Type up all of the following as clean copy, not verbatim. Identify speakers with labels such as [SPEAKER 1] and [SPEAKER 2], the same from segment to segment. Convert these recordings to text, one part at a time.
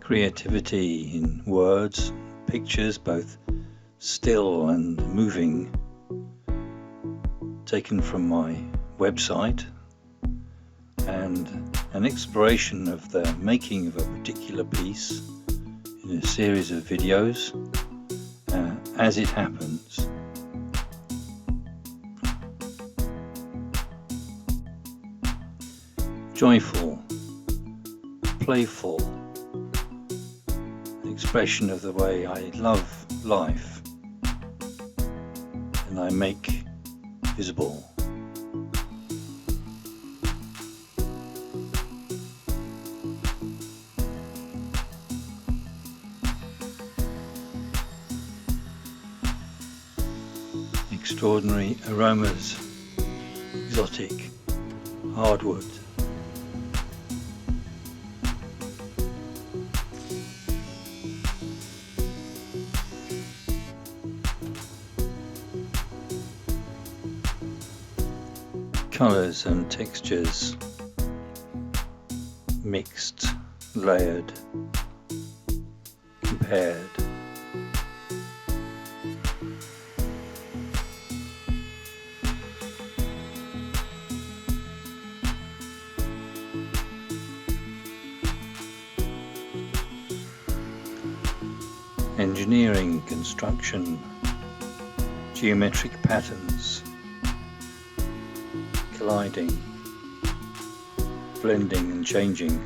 [SPEAKER 1] creativity in words, pictures, both still and moving, taken from my website, and an exploration of the making of a particular piece in a series of videos as it happens. Joyful, playful, expression of the way I love life and I make visible. Extraordinary aromas, exotic hardwood. Colours and textures, mixed, layered, compared. Engineering, construction, geometric patterns, colliding, blending and changing.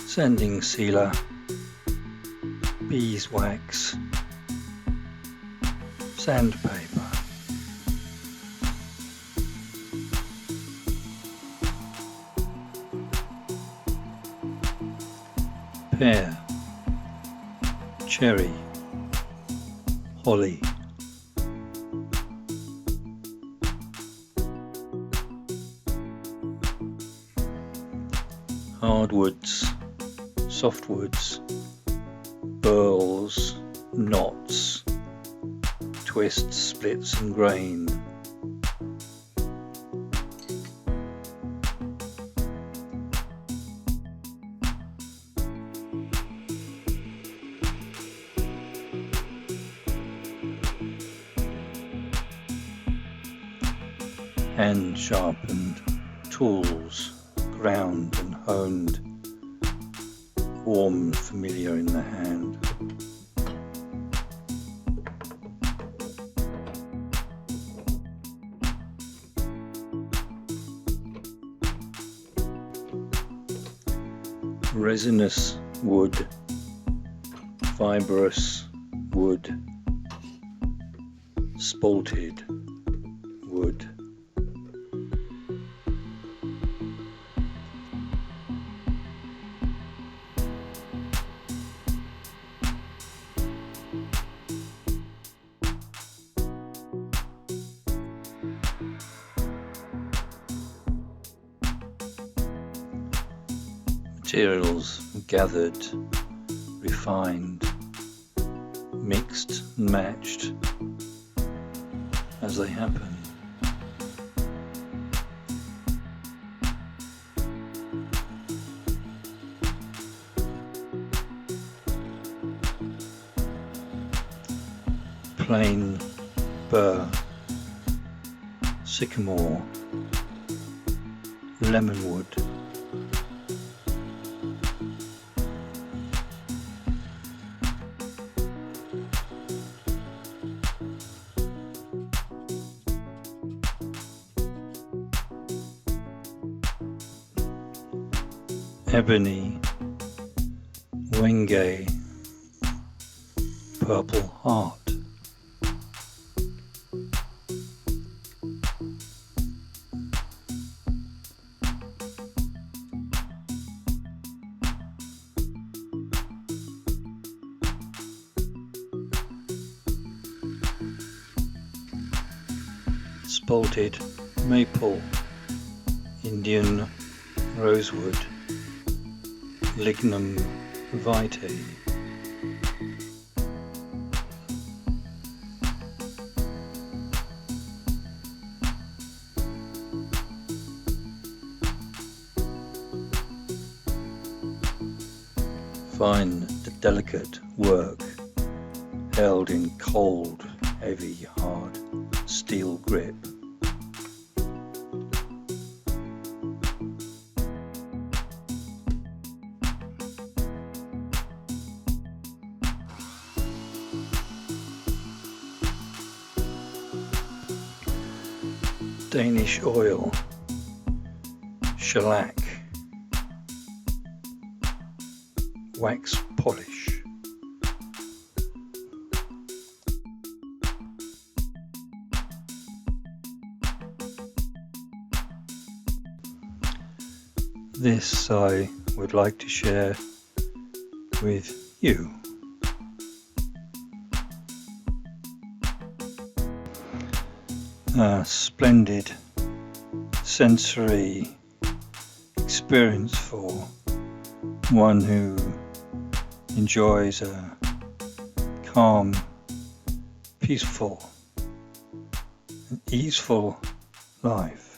[SPEAKER 1] Sanding sealer, beeswax, sandpaper. Pear, cherry, holly. Hardwoods, softwoods, burls, knots, twists, splits and grain. Hand sharpened, tools ground and honed, warm, familiar in the hand. Resinous wood, fibrous wood, spalted wood. Materials gathered, refined, mixed and matched as they happen. Plain, burr, sycamore, lemonwood. Ebony, wenge, purple heart. Spalted maple, Indian rosewood, lignum vitae. Find the delicate work held in cold, heavy, hard steel grip. Danish oil, shellac, wax polish. This I would like to share with you. A splendid sensory experience for one who enjoys a calm, peaceful, and easeful life.